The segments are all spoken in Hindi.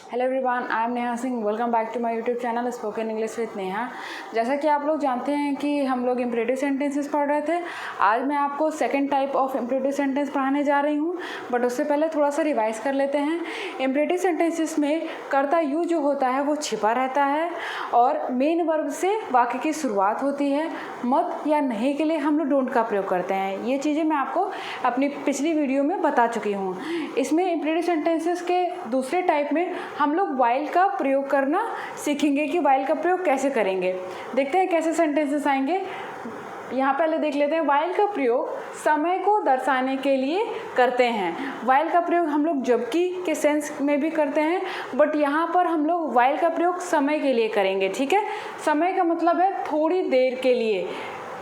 Hello everyone, I am Neha Singh. Welcome back to my YouTube channel spoken English with Neha. जैसा कि आप लोग जानते हैं कि हम लोग इम्परेटिव सेंटेंसेस पढ़ रहे थे। आज मैं आपको second type of imperative sentence पढ़ाने जा रही हूँ, बट उससे पहले थोड़ा सा रिवाइज कर लेते हैं। इम्परेटिव सेंटेंसेस में कर्ता यू जो होता है वो छिपा रहता है और मेन वर्ब से वाक्य की शुरुआत होती है। मत या नहीं के लिए हम लोग डोंट का प्रयोग करते हैं। ये चीज़ें मैं आपको अपनी पिछली वीडियो में बता चुकी हूँ। इसमें इम्परेटिव सेंटेंसेस के दूसरे टाइप में हम लोग वाइल का प्रयोग करना सीखेंगे कि वाइल का प्रयोग कैसे करेंगे। देखते हैं कैसे सेंटेंसेस आएंगे। यहाँ पहले देख लेते हैं। वाइल का प्रयोग समय को दर्शाने के लिए करते हैं। वाइल का प्रयोग हम लोग जबकि के सेंस में भी करते हैं, बट यहाँ पर हम लोग वाइल का प्रयोग समय के लिए करेंगे। ठीक है, समय का मतलब है थोड़ी देर के लिए।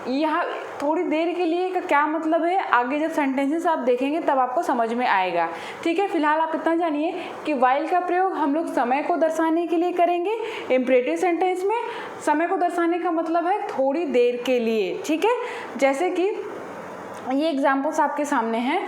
यहाँ थोड़ी देर के लिए का क्या मतलब है, आगे जब सेंटेंसेस आप देखेंगे तब आपको समझ में आएगा। ठीक है, फिलहाल आप इतना जानिए कि वाइल का प्रयोग हम लोग समय को दर्शाने के लिए करेंगे। इम्परेटिव सेंटेंस में समय को दर्शाने का मतलब है थोड़ी देर के लिए। ठीक है, जैसे कि ये एग्जाम्पल्स आपके सामने हैं।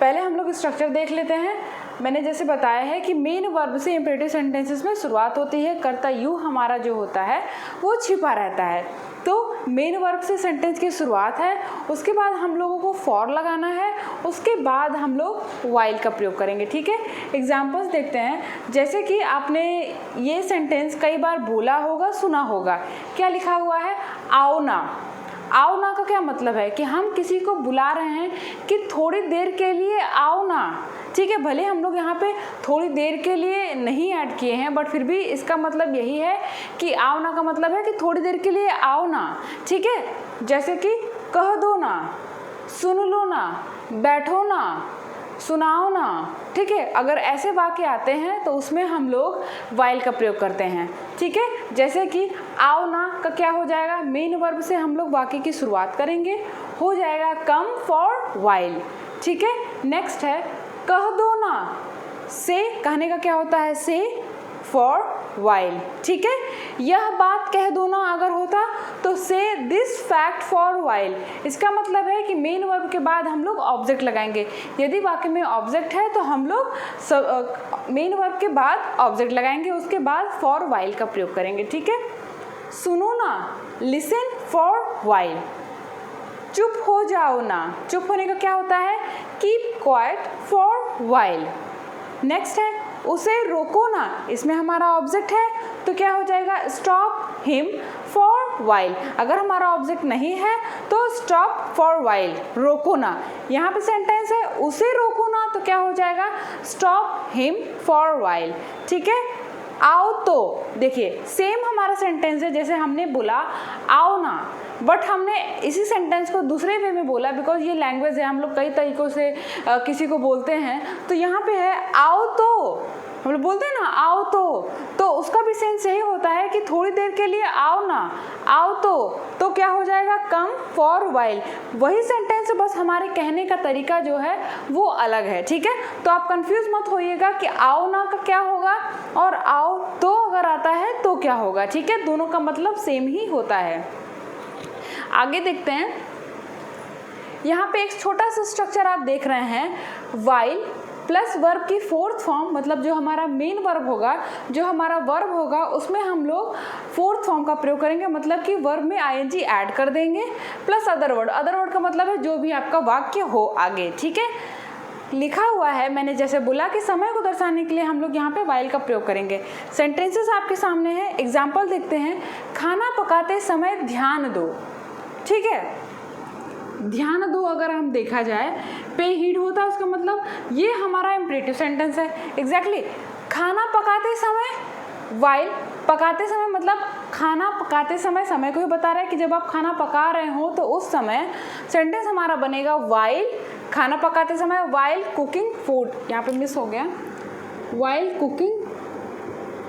पहले हम लोग स्ट्रक्चर देख लेते हैं। मैंने जैसे बताया है कि मेन वर्ब से इम्परेटिव सेंटेंसेस में शुरुआत होती है। कर्ता यू हमारा जो होता है वो छिपा रहता है, तो मेन वर्ब से सेंटेंस की शुरुआत है। उसके बाद हम लोगों को फॉर लगाना है, उसके बाद हम लोग वाइल का प्रयोग करेंगे। ठीक है, एग्जाम्पल्स देखते हैं। जैसे कि आपने ये सेंटेंस कई बार बोला होगा, सुना होगा। क्या लिखा हुआ है? आओ ना। आओ ना का क्या मतलब है कि हम किसी को बुला रहे हैं कि थोड़ी देर के लिए आओ ना। ठीक है, भले हम लोग यहाँ पे थोड़ी देर के लिए नहीं ऐड किए हैं, बट फिर भी इसका मतलब यही है कि आओ ना का मतलब है कि थोड़ी देर के लिए आओ ना। ठीक है, जैसे कि कह दो ना, सुन लो ना, बैठो ना, सुनाओ ना। ठीक है, अगर ऐसे वाक्य आते हैं तो उसमें हम लोग वाइल का प्रयोग करते हैं। ठीक है, जैसे कि आओ ना का क्या हो जाएगा? मेन वर्ब से हम लोग वाक्य की शुरुआत करेंगे, हो जाएगा कम फॉर वाइल। ठीक है, नेक्स्ट है कह दो ना। से कहने का क्या होता है? से फॉर वाइल। ठीक है, यह बात कह दो ना अगर होता तो से दिस फैक्ट फॉर वाइल। इसका मतलब है कि मेन वर्ब के बाद हम लोग ऑब्जेक्ट लगाएंगे। यदि वाक्य में ऑब्जेक्ट है तो हम लोग मेन वर्ब के बाद ऑब्जेक्ट लगाएंगे, उसके बाद फॉर वाइल का प्रयोग करेंगे। ठीक है, सुनो ना, लिसन फॉर वाइल। चुप हो जाओ ना। चुप होने का क्या होता है? Keep quiet for while. Next है उसे रोको ना। इसमें हमारा ऑब्जेक्ट है तो क्या हो जाएगा? Stop him for while. अगर हमारा ऑब्जेक्ट नहीं है तो स्टॉप फॉर वाइल, रोको ना। यहाँ पे सेंटेंस है उसे रोको ना, तो क्या हो जाएगा? Stop him for while. ठीक है, आओ तो देखिए सेम हमारा सेंटेंस है जैसे हमने बोला आओ ना, बट हमने इसी सेंटेंस को दूसरे वे में बोला। बिकॉज ये लैंग्वेज है, हम लोग कई तरीक़ों से किसी को बोलते हैं। तो यहाँ पे है आओ तो, हम लोग बोलते हैं ना आओ तो उसका भी सेंस यही होता है कि थोड़ी देर के लिए आओ ना। आओ तो क्या हो जाएगा? Come for while. वही सेंटेंस, बस हमारे कहने का तरीका जो है वो अलग है। ठीक है, तो आप कंफ्यूज मत होइएगा कि आओ ना का क्या होगा और आओ तो अगर आता है तो क्या होगा। ठीक है, दोनों का मतलब सेम ही होता है। आगे देखते हैं। यहाँ पे एक छोटा सा स्ट्रक्चर आप देख रहे हैं। वाइल प्लस वर्ब की फोर्थ फॉर्म, मतलब जो हमारा मेन वर्ब होगा, जो हमारा वर्ब होगा उसमें हम लोग फोर्थ फॉर्म का प्रयोग करेंगे। मतलब कि वर्ब में आईएनजी ऐड कर देंगे plus other word. Other word का मतलब है जो भी आपका वाक्य हो आगे। ठीक है, लिखा हुआ है मैंने जैसे बोला कि समय को दर्शाने के लिए हम लोग यहाँ पे वाइल का प्रयोग करेंगे। सेंटेंसेस आपके सामने हैं, एग्जाम्पल देखते हैं। खाना पकाते समय ध्यान दो। ठीक है, ध्यान दो अगर हम देखा जाए पे हीड होता है, उसका मतलब ये हमारा इम्परेटिव सेंटेंस है। एग्जैक्टली खाना पकाते समय वाइल, पकाते समय मतलब खाना पकाते समय, समय को ही बता रहा है कि जब आप खाना पका रहे हो तो उस समय सेंटेंस हमारा बनेगा वाइल खाना पकाते समय, वाइल कुकिंग फूड। यहाँ पे मिस हो गया, वाइल कुकिंग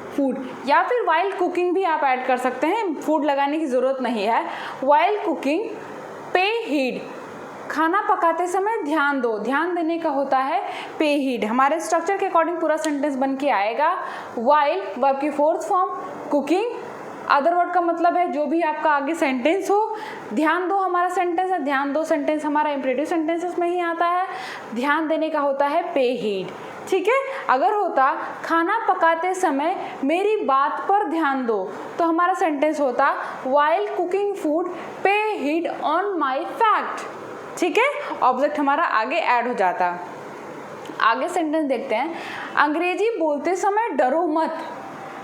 फूड, या फिर वाइल कुकिंग भी आप ऐड कर सकते हैं, फूड लगाने की ज़रूरत नहीं है। वाइल कुकिंग पे हीड, खाना पकाते समय ध्यान दो। ध्यान देने का होता है पे हीड। हमारे स्ट्रक्चर के अकॉर्डिंग पूरा सेंटेंस बन के आएगा। वाइल वर्ब की fourth form, cooking other word का मतलब है जो भी आपका आगे सेंटेंस हो। ध्यान दो हमारा सेंटेंस है, ध्यान दो सेंटेंस हमारा इम्परेटिव सेंटेंसेस में ही आता है। ध्यान देने का होता है पे हीड। ठीक है। अगर होता खाना पकाते समय मेरी बात पर ध्यान दो, तो हमारा सेंटेंस होता व्हाइल कुकिंग फूड पे हीड ऑन माई फैक्ट। ठीक है, ऑब्जेक्ट हमारा आगे ऐड हो जाता। आगे सेंटेंस देखते हैं, अंग्रेजी बोलते समय डरो मत।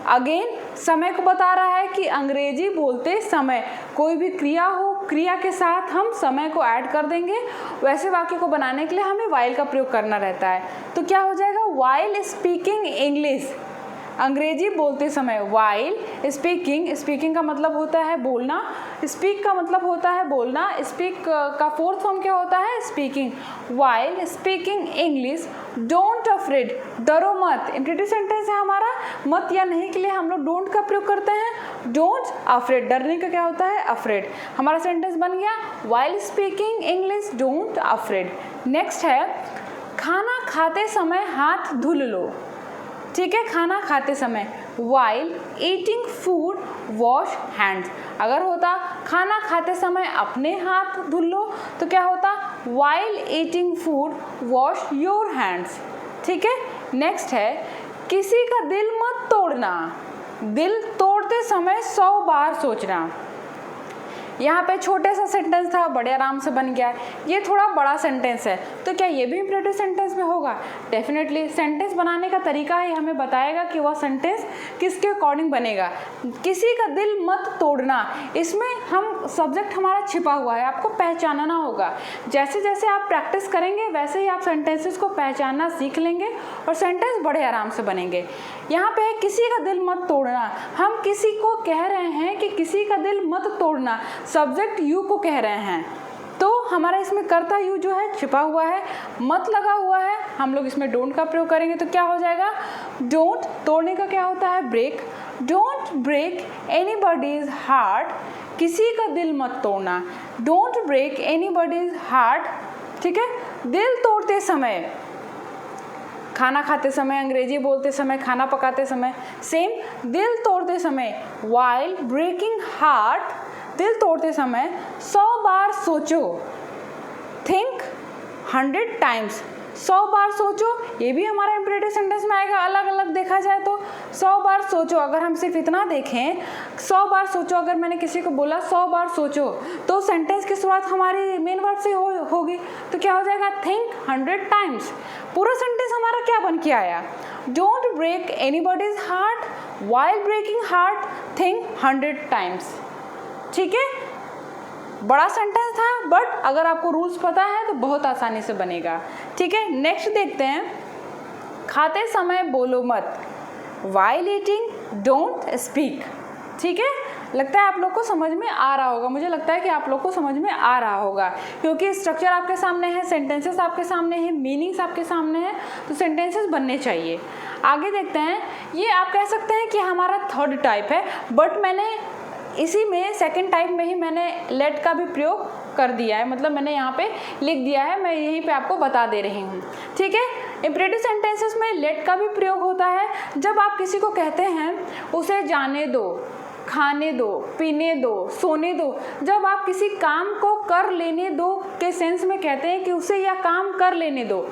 अगेन समय को बता रहा है कि अंग्रेजी बोलते समय कोई भी क्रिया हो, क्रिया के साथ हम समय को ऐड कर देंगे। वैसे वाक्य को बनाने के लिए हमें वाइल का प्रयोग करना रहता है। तो क्या हो जाएगा, वाइल स्पीकिंग इंग्लिश, अंग्रेजी बोलते समय। वाइल स्पीकिंग, स्पीकिंग का मतलब होता है बोलना, स्पीक का मतलब होता है बोलना, स्पीक का फोर्थ फॉर्म क्या होता है, speaking. While speaking English don't afraid, डरो मत। इंप्रेटिव सेंटेंस है हमारा, मत या नहीं के लिए हम लोग डोंट का प्रयोग करते हैं। डोंट अफ्रेड, डरने का क्या होता है, अफ्रेड। हमारा सेंटेंस बन गया while speaking English don't afraid. Next है, खाना खाते समय हाथ धुल लो। ठीक है, खाना खाते समय while eating food wash hands. अगर होता खाना खाते समय अपने हाथ धुल लो, तो क्या होता while eating food wash your hands. ठीक है। नेक्स्ट है, किसी का दिल मत तोड़ना, दिल तोड़ते समय 100 बार सोचना। यहाँ पे छोटे सा सेंटेंस था, बड़े आराम से बन गया। ये थोड़ा बड़ा सेंटेंस है, तो क्या ये भी इंप्रेटिव सेंटेंस में होगा? डेफिनेटली। सेंटेंस बनाने का तरीका ही हमें बताएगा कि वह सेंटेंस किसके अकॉर्डिंग बनेगा। किसी का दिल मत तोड़ना, इसमें हम सब्जेक्ट हमारा छिपा हुआ है, आपको पहचानना होगा। जैसे जैसे आप प्रैक्टिस करेंगे वैसे ही आप सेंटेंसेस को पहचानना सीख लेंगे और सेंटेंस बड़े आराम से बनेंगे। यहाँ पे किसी का दिल मत तोड़ना, हम किसी को कह रहे हैं कि किसी का दिल मत तोड़ना, सब्जेक्ट यू को कह रहे हैं, तो हमारा इसमें कर्ता यू जो है छिपा हुआ है, मत लगा हुआ है, हम लोग इसमें डोंट का प्रयोग करेंगे। तो क्या हो जाएगा, डोंट, तोड़ने का क्या होता है, break. Don't break anybody's heart, किसी का दिल मत तोड़ना। Don't break anybody's heart. ठीक है। दिल तोड़ते समय, खाना खाते समय, अंग्रेजी बोलते समय, खाना पकाते समय, सेम। दिल तोड़ते समय वाइल ब्रेकिंग हार्ट, दिल तोड़ते समय 100 बार सोचो। थिंक 100 टाइम्स, 100 बार सोचो। ये भी हमारा इंप्रेटिव सेंटेंस में आएगा। अलग अलग देखा जाए तो 100 बार सोचो, अगर हम सिर्फ इतना देखें 100 बार सोचो, अगर मैंने किसी को बोला 100 बार सोचो, तो सेंटेंस की शुरुआत हमारी मेन वर्ड से होगी। तो क्या हो जाएगा, थिंक 100 टाइम्स। पूरा सेंटेंस हमारा क्या बन के आया, don't break anybody's heart, while breaking heart, think 100 times. ठीक है, बड़ा सेंटेंस था, बट अगर आपको रूल्स पता है तो बहुत आसानी से बनेगा। ठीक है। नेक्स्ट देखते हैं, खाते समय बोलो मत, वाइल ईटिंग डोंट स्पीक। ठीक है, लगता है आप लोग को समझ में आ रहा होगा, मुझे लगता है कि आप लोग को समझ में आ रहा होगा, क्योंकि स्ट्रक्चर आपके सामने है, सेंटेंसेस आपके सामने हैं, मीनिंग्स आपके सामने हैं, तो सेंटेंसेस बनने चाहिए। आगे देखते हैं, ये आप कह सकते हैं कि हमारा थर्ड टाइप है, बट मैंने इसी में सेकंड टाइप में ही मैंने लेट का भी प्रयोग कर दिया है, मतलब मैंने यहाँ पे लिख दिया है, मैं यहीं पे आपको बता दे रही हूँ। ठीक है। इंप्रेटिव सेंटेंसेस में लेट का भी प्रयोग होता है। जब आप किसी को कहते हैं उसे जाने दो, खाने दो, पीने दो, सोने दो, जब आप किसी काम को कर लेने दो के सेंस में कहते हैं कि उसे यह काम कर लेने दो,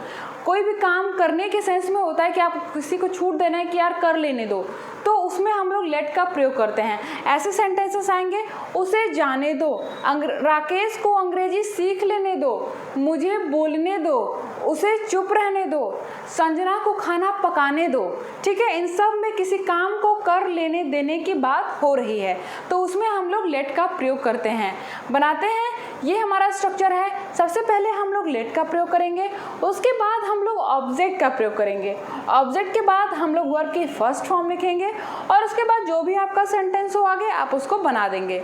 कोई भी काम करने के सेंस में होता है कि आप किसी को छूट देना है कि यार कर लेने दो, तो उसमें हम लोग लेट का प्रयोग करते हैं। ऐसे सेंटेंसेस आएंगे, उसे जाने दो, राकेश को अंग्रेजी सीख लेने दो, मुझे बोलने दो, उसे चुप रहने दो, संजना को खाना पकाने दो। ठीक है, इन सब में किसी काम को कर लेने देने की बात हो रही है, तो उसमें हम लोग लेट का प्रयोग करते हैं, बनाते हैं। ये हमारा स्ट्रक्चर है। सबसे पहले हम लोग लेट का प्रयोग करेंगे, उसके बाद हम लोग ऑब्जेक्ट का प्रयोग करेंगे, ऑब्जेक्ट के बाद हम लोग वर्ब की फर्स्ट फॉर्म लिखेंगे, और उसके बाद जो भी आपका सेंटेंस हो आगे आप उसको बना देंगे।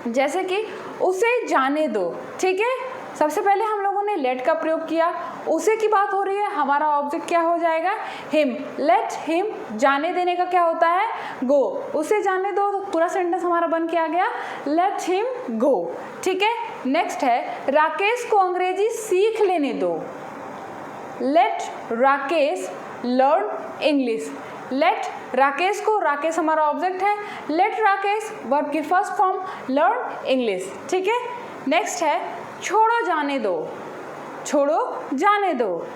जैसे कि उसे जाने दो। ठीक है, सबसे पहले हम लोगों ने लेट का प्रयोग किया, उसे की बात हो रही है, हमारा ऑब्जेक्ट क्या हो जाएगा, हिम। लेट हिम, जाने देने का क्या होता है, गो। उसे जाने दो, तो पूरा सेंटेंस हमारा बन के आ गया, लेट हिम गो। ठीक है। नेक्स्ट है, राकेश को अंग्रेजी सीख लेने दो, let Rakesh learn English. Let Rakesh को, राकेश हमारा ऑब्जेक्ट है, लेट राकेश वर्ब की फर्स्ट फॉर्म, लर्न इंग्लिश। ठीक है। नेक्स्ट है, छोड़ो जाने दो, छोड़ो जाने दो,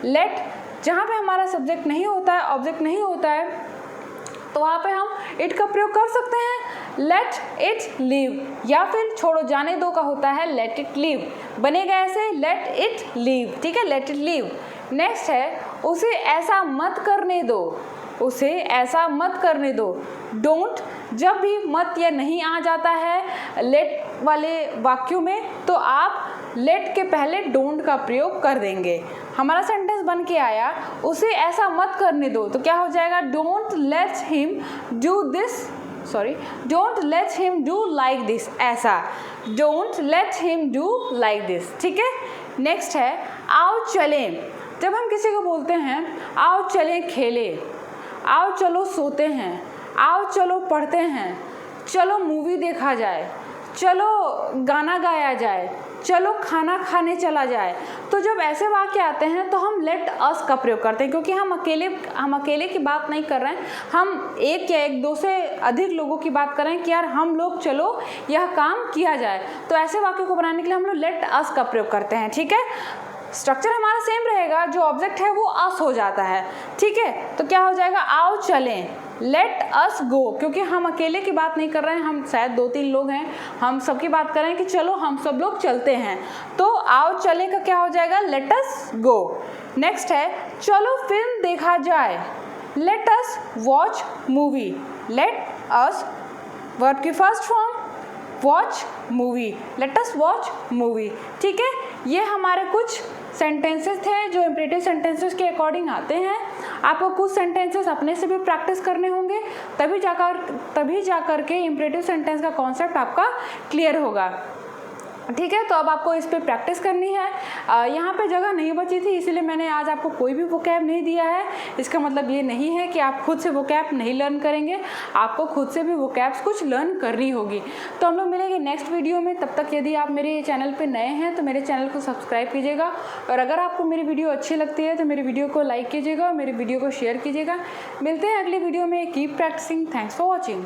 लेट जहाँ पे हमारा सब्जेक्ट नहीं होता है, ऑब्जेक्ट नहीं होता है, तो वहाँ पे हम इट का प्रयोग कर सकते हैं, लेट इट लीव, या फिर छोड़ो जाने दो का होता है लेट इट लीव, बनेगा ऐसे लेट इट लीव, ठीक है, लेट इट लीव। नेक्स्ट है उसे ऐसा मत करने दो, उसे ऐसा मत करने दो, डोंट, जब भी मत या नहीं आ जाता है लेट वाले वाक्यों में तो आप लेट के पहले डोंट का प्रयोग कर देंगे। हमारा सेंटेंस बन के आया उसे ऐसा मत करने दो, तो क्या हो जाएगा, don't let him do this, sorry, don't let him do like this, ऐसा, don't let him do like this, ठीक है। नेक्स्ट है आओ चलें, जब हम किसी को बोलते हैं आओ चलें खेलें, आओ चलो सोते हैं, आओ चलो पढ़ते हैं, चलो मूवी देखा जाए, चलो गाना गाया जाए, चलो खाना खाने चला जाए, तो जब ऐसे वाक्य आते हैं तो हम लेट अस का प्रयोग करते हैं, क्योंकि हम अकेले की बात नहीं कर रहे हैं, हम एक या एक दो से अधिक लोगों की बात कर रहे हैं कि यार हम लोग चलो यह काम किया जाए, तो ऐसे वाक्यों को बनाने के लिए हम लोग लेट अस का प्रयोग करते हैं, ठीक है। स्ट्रक्चर हमारा सेम रहेगा, जो ऑब्जेक्ट है वो अस हो जाता है, ठीक है। तो क्या हो जाएगा, आओ चलें, लेट अस गो, क्योंकि हम अकेले की बात नहीं कर रहे हैं, हम शायद 2-3 लोग हैं, हम सबकी बात कर रहे हैं कि चलो हम सब लोग चलते हैं, तो आओ चलें का क्या हो जाएगा, लेट अस गो। नेक्स्ट है चलो फिल्म देखा जाए, let us watch movie, let us verb की first form watch movie, let us watch movie, ठीक है। ये हमारे कुछ सेंटेंसेस थे जो इम्परेटिव सेंटेंसेस के अकॉर्डिंग आते हैं। आपको कुछ सेंटेंसेस अपने से भी प्रैक्टिस करने होंगे, तभी जाकर के इम्परेटिव सेंटेंस का कॉन्सेप्ट आपका क्लियर होगा, ठीक है। तो अब आपको इस पर प्रैक्टिस करनी है। यहाँ पे जगह नहीं बची थी, इसीलिए मैंने आज आपको कोई भी वोकैब नहीं दिया है। इसका मतलब ये नहीं है कि आप खुद से वोकैब नहीं लर्न करेंगे, आपको खुद से भी वोकैब्स कुछ लर्न करनी होगी। तो हम लोग मिलेंगे नेक्स्ट वीडियो में, तब तक यदि आप मेरे चैनल पे नए हैं तो मेरे चैनल को सब्सक्राइब कीजिएगा, और अगर आपको मेरी वीडियो अच्छी लगती है तो मेरी वीडियो को लाइक कीजिएगा और मेरी वीडियो को शेयर कीजिएगा। मिलते हैं अगली वीडियो में, keep practicing, thanks for watching.